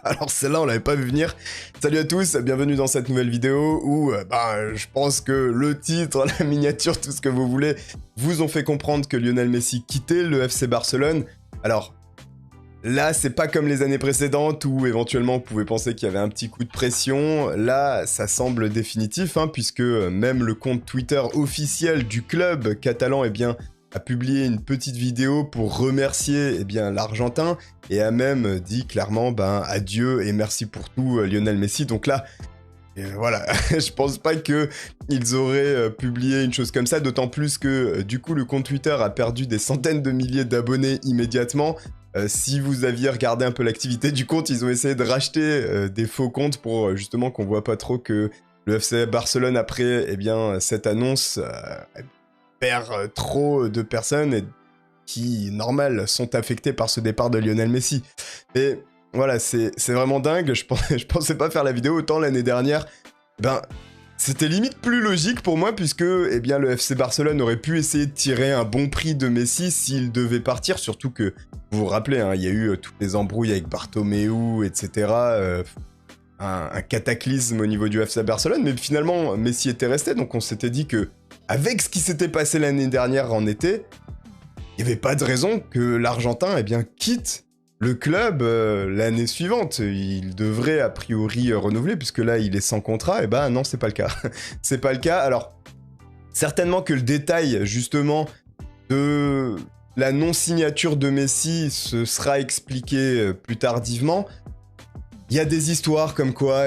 Alors celle-là, on l'avait pas vu venir. Salut à tous, bienvenue dans cette nouvelle vidéo où je pense que le titre, la miniature, tout ce que vous voulez, vous ont fait comprendre que Lionel Messi quittait le FC Barcelone. Alors, là, c'est pas comme les années précédentes où éventuellement on pouvait penser qu'il y avait un petit coup de pression. Là, ça semble définitif, puisque même le compte Twitter officiel du club catalan a publié une petite vidéo pour remercier l'Argentin et a même dit clairement adieu et merci pour tout Lionel Messi. Donc là, voilà, je pense pas qu'ils auraient publié une chose comme ça, d'autant plus que du coup le compte Twitter a perdu des centaines de milliers d'abonnés immédiatement. Si vous aviez regardé un peu l'activité du compte, ils ont essayé de racheter des faux comptes pour justement qu'on voit pas trop que le FC Barcelone après cette annonce perd trop de personnes et qui, normal, sont affectées par ce départ de Lionel Messi. Et voilà, c'est vraiment dingue, je pensais pas faire la vidéo autant l'année dernière. C'était limite plus logique pour moi puisque le FC Barcelone aurait pu essayer de tirer un bon prix de Messi s'il devait partir, surtout que, vous vous rappelez, il y a eu toutes les embrouilles avec Bartomeu, etc., un cataclysme au niveau du FC Barcelone, mais finalement Messi était resté, donc on s'était dit que avec ce qui s'était passé l'année dernière en été, il n'y avait pas de raison que l'Argentin quitte le club l'année suivante. Il devrait a priori renouveler, puisque là il est sans contrat, et non, c'est pas le cas. C'est pas le cas. Alors, certainement que le détail justement de la non-signature de Messi se sera expliqué plus tardivement. Il y a des histoires comme quoi,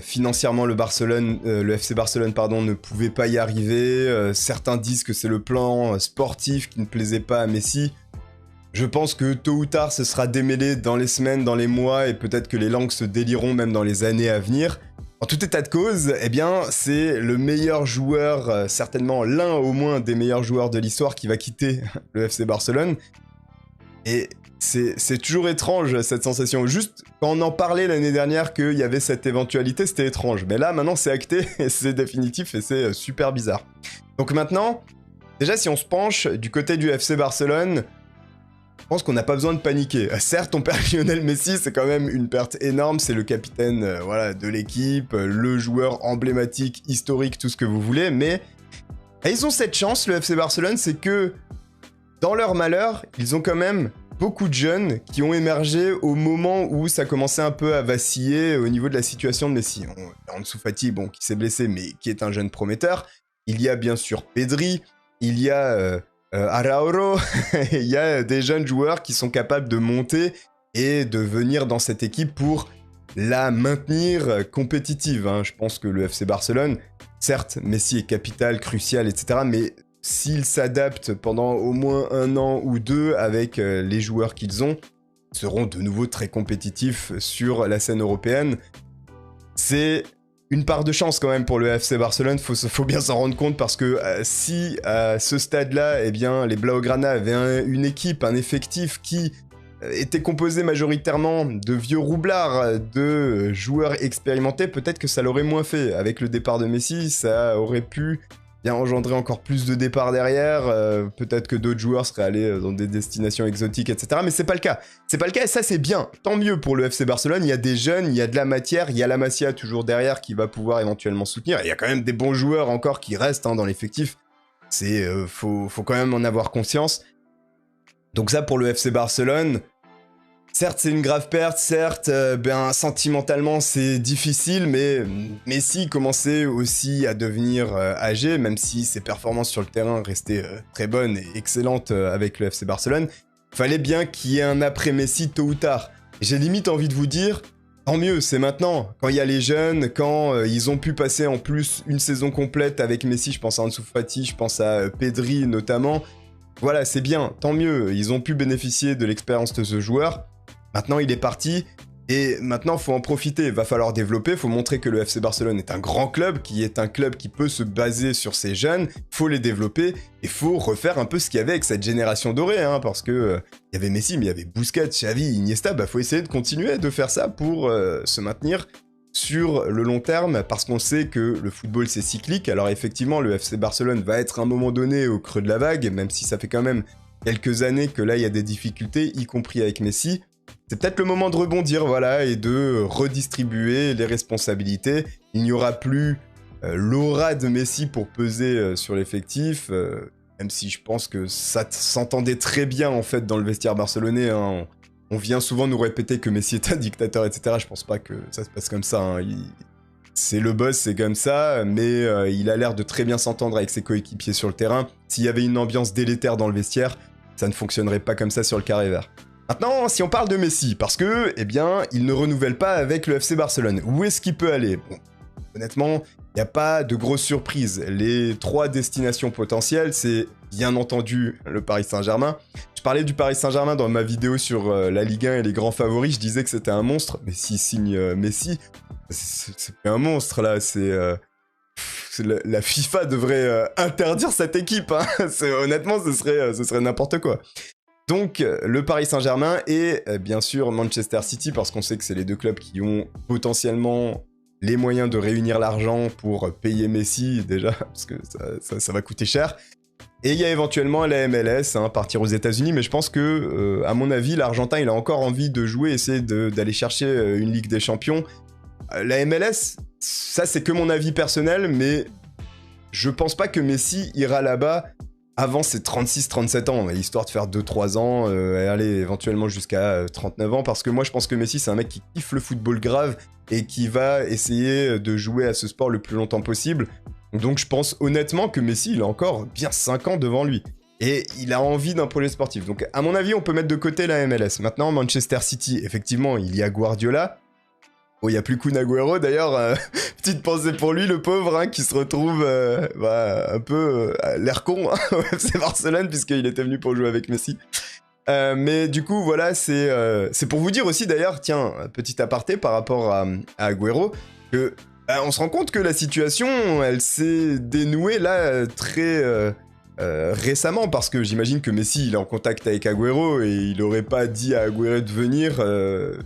financièrement, le FC Barcelone, ne pouvait pas y arriver. Certains disent que c'est le plan sportif qui ne plaisait pas à Messi. Je pense que tôt ou tard, ce sera démêlé dans les semaines, dans les mois, et peut-être que les langues se délieront même dans les années à venir. En tout état de cause, c'est le meilleur joueur, certainement l'un au moins des meilleurs joueurs de l'histoire qui va quitter le FC Barcelone. Et c'est toujours étrange cette sensation. Juste quand on en parlait l'année dernière qu'il y avait cette éventualité, c'était étrange. Mais là, maintenant, c'est acté et c'est définitif et c'est super bizarre. Donc maintenant, déjà, si on se penche du côté du FC Barcelone, je pense qu'on n'a pas besoin de paniquer. Certes, on perd Lionel Messi, c'est quand même une perte énorme. C'est le capitaine de l'équipe, le joueur emblématique, historique, tout ce que vous voulez. Mais ils ont cette chance, le FC Barcelone, c'est que dans leur malheur, ils ont quand même beaucoup de jeunes qui ont émergé au moment où ça commençait un peu à vaciller au niveau de la situation de Messi. Ansu Fati, qui s'est blessé, mais qui est un jeune prometteur. Il y a bien sûr Pedri, il y a Araujo, il y a des jeunes joueurs qui sont capables de monter et de venir dans cette équipe pour la maintenir compétitive. Je pense que le FC Barcelone, certes, Messi est capital, crucial, etc., mais s'ils s'adaptent pendant au moins 1 an ou 2 avec les joueurs qu'ils ont, ils seront de nouveau très compétitifs sur la scène européenne. C'est une part de chance quand même pour le FC Barcelone, faut bien s'en rendre compte parce que si à ce stade-là, les Blaugrana avaient une équipe, un effectif qui était composé majoritairement de vieux roublards, de joueurs expérimentés, peut-être que ça l'aurait moins fait. Avec le départ de Messi, ça aurait pu engendrer encore plus de départs derrière, peut-être que d'autres joueurs seraient allés dans des destinations exotiques, etc. Mais c'est pas le cas. C'est pas le cas et ça c'est bien. Tant mieux pour le FC Barcelone, il y a des jeunes, il y a de la matière, il y a la Masia toujours derrière qui va pouvoir éventuellement soutenir. Il y a quand même des bons joueurs encore qui restent dans l'effectif. Faut quand même en avoir conscience. Donc ça pour le FC Barcelone, certes, c'est une grave perte, certes, sentimentalement, c'est difficile, mais Messi commençait aussi à devenir âgé, même si ses performances sur le terrain restaient très bonnes et excellentes avec le FC Barcelone. Fallait bien qu'il y ait un après-Messi tôt ou tard. Et j'ai limite envie de vous dire, tant mieux, c'est maintenant. Quand il y a les jeunes, quand ils ont pu passer en plus une saison complète avec Messi, je pense à Ansu Fati, je pense à Pedri notamment. Voilà, c'est bien, tant mieux. Ils ont pu bénéficier de l'expérience de ce joueur. Maintenant, il est parti, et maintenant, il faut en profiter. Il va falloir développer, il faut montrer que le FC Barcelone est un grand club, qui est un club qui peut se baser sur ses jeunes. Il faut les développer, et il faut refaire un peu ce qu'il y avait avec cette génération dorée, parce que il y avait Messi, mais il y avait Busquets, Xavi, Iniesta. Faut essayer de continuer de faire ça pour se maintenir sur le long terme, parce qu'on sait que le football, c'est cyclique. Alors effectivement, le FC Barcelone va être à un moment donné au creux de la vague, même si ça fait quand même quelques années que là, il y a des difficultés, y compris avec Messi. c'est peut-être le moment de rebondir, voilà, et de redistribuer les responsabilités. Il n'y aura plus l'aura de Messi pour peser sur l'effectif, même si je pense que ça s'entendait très bien, en fait, dans le vestiaire barcelonais, hein. On vient souvent nous répéter que Messi est un dictateur, etc. Je pense pas que ça se passe comme ça, hein. C'est le boss, c'est comme ça, mais il a l'air de très bien s'entendre avec ses coéquipiers sur le terrain. S'il y avait une ambiance délétère dans le vestiaire, ça ne fonctionnerait pas comme ça sur le carré vert. Maintenant, si on parle de Messi, parce que, eh bien, il ne renouvelle pas avec le FC Barcelone. Où est-ce qu'il peut aller? Bon, honnêtement, il n'y a pas de grosses surprises. Les 3 destinations potentielles, c'est bien entendu le Paris Saint-Germain. Je parlais du Paris Saint-Germain dans ma vidéo sur la Ligue 1 et les grands favoris, je disais que c'était un monstre, mais s'il signe Messi, c'est un monstre là, la FIFA devrait interdire cette équipe, hein. Honnêtement, ce serait n'importe quoi. Donc, le Paris Saint-Germain et bien sûr Manchester City, parce qu'on sait que c'est les 2 clubs qui ont potentiellement les moyens de réunir l'argent pour payer Messi, déjà, parce que ça va coûter cher. Et il y a éventuellement la MLS, hein, partir aux États-Unis, mais je pense que, à mon avis, l'Argentin, il a encore envie de jouer, essayer d'aller chercher une Ligue des Champions. La MLS, ça c'est que mon avis personnel, mais je pense pas que Messi ira là-bas avant ses 36-37 ans, histoire de faire 2-3 ans, et aller éventuellement jusqu'à 39 ans, parce que moi je pense que Messi c'est un mec qui kiffe le football grave et qui va essayer de jouer à ce sport le plus longtemps possible. Donc je pense honnêtement que Messi il a encore bien 5 ans devant lui. Et il a envie d'un projet sportif. Donc à mon avis on peut mettre de côté la MLS. Maintenant Manchester City, effectivement il y a Guardiola. Oh, il n'y a plus Kun Agüero, d'ailleurs, petite pensée pour lui, le pauvre, hein, qui se retrouve un peu l'air con, hein, au FC Barcelone, puisqu'il était venu pour jouer avec Messi. Mais du coup, voilà, c'est pour vous dire aussi, d'ailleurs, tiens, petit aparté par rapport à Agüero, que on se rend compte que la situation, elle s'est dénouée là très récemment, parce que j'imagine que Messi il est en contact avec Agüero et il aurait pas dit à Agüero de venir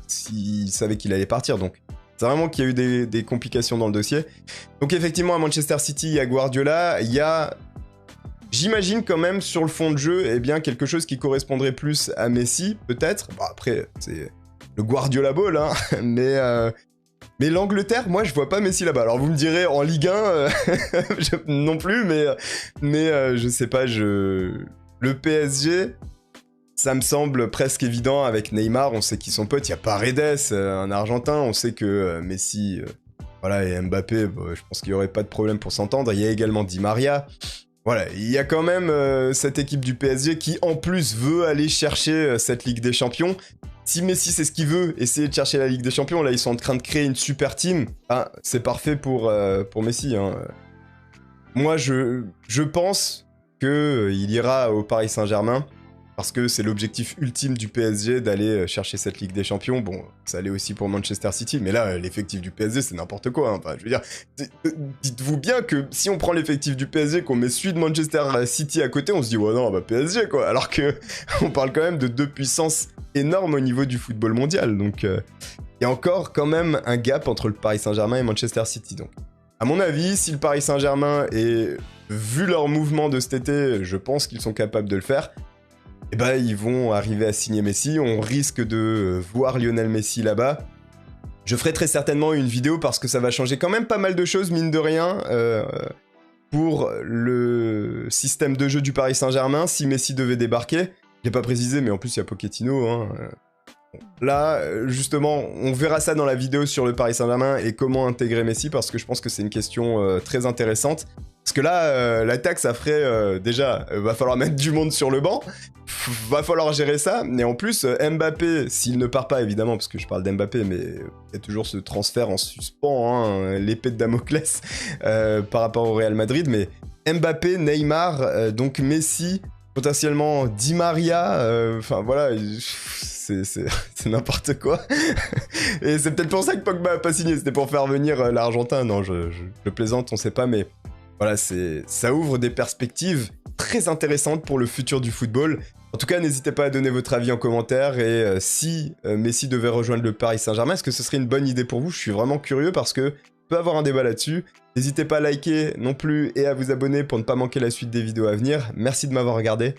s'il savait qu'il allait partir. Donc c'est vraiment qu'il y a eu des complications dans le dossier. Donc effectivement à Manchester City, il y a Guardiola, il y a, j'imagine quand même sur le fond de jeu, eh bien quelque chose qui correspondrait plus à Messi, peut-être. Bon, après c'est le Guardiola Ball, hein, mais l'Angleterre, moi, je vois pas Messi là-bas. Alors, vous me direz, en Ligue 1, non plus, mais je sais pas, le PSG, ça me semble presque évident avec Neymar. On sait qu'ils sont potes. Il y a Paredes, un Argentin. On sait que Messi, voilà, et Mbappé, je pense qu'il y aurait pas de problème pour s'entendre. Il y a également Di Maria. Voilà, il y a quand même cette équipe du PSG qui, en plus, veut aller chercher cette Ligue des Champions. Si Messi c'est ce qu'il veut, essayer de chercher la Ligue des Champions, là ils sont en train de créer une super team. Ah, c'est parfait pour Messi, hein. Moi je pense qu'il ira au Paris Saint-Germain, parce que c'est l'objectif ultime du PSG d'aller chercher cette Ligue des Champions. Bon, ça allait aussi pour Manchester City, mais là l'effectif du PSG c'est n'importe quoi, hein. Enfin, je veux dire, dites-vous bien que si on prend l'effectif du PSG, qu'on met celui de Manchester City à côté, on se dit ouais non, bah PSG quoi, alors que on parle quand même de 2 puissances énorme au niveau du football mondial, donc il y a encore quand même un gap entre le Paris Saint-Germain et Manchester City. Donc à mon avis, si le Paris Saint-Germain, et vu leur mouvement de cet été, je pense qu'ils sont capables de le faire, et ben ils vont arriver à signer Messi. On risque de voir Lionel Messi là-bas. Je ferai très certainement une vidéo parce que ça va changer quand même pas mal de choses, mine de rien, pour le système de jeu du Paris Saint-Germain si Messi devait débarquer. Je l'ai pas précisé, mais en plus il y a Pochettino, hein. Là, justement, on verra ça dans la vidéo sur le Paris Saint-Germain et comment intégrer Messi, parce que je pense que c'est une question très intéressante. Parce que là, l'attaque, ça ferait déjà, va falloir mettre du monde sur le banc, va falloir gérer ça, mais en plus, Mbappé, s'il ne part pas évidemment, parce que je parle d'Mbappé, mais il y a toujours ce transfert en suspens, hein, l'épée de Damoclès par rapport au Real Madrid, mais Mbappé, Neymar, donc Messi, potentiellement Di Maria, enfin voilà, c'est n'importe quoi. Et c'est peut-être pour ça que Pogba a pas signé, c'était pour faire venir l'Argentin. Non, je plaisante, on sait pas, mais voilà, ça ouvre des perspectives très intéressantes pour le futur du football. En tout cas, n'hésitez pas à donner votre avis en commentaire, et si Messi devait rejoindre le Paris Saint-Germain, est-ce que ce serait une bonne idée pour vous? Je suis vraiment curieux parce que on peut avoir un débat là-dessus. N'hésitez pas à liker non plus et à vous abonner pour ne pas manquer la suite des vidéos à venir. Merci de m'avoir regardé.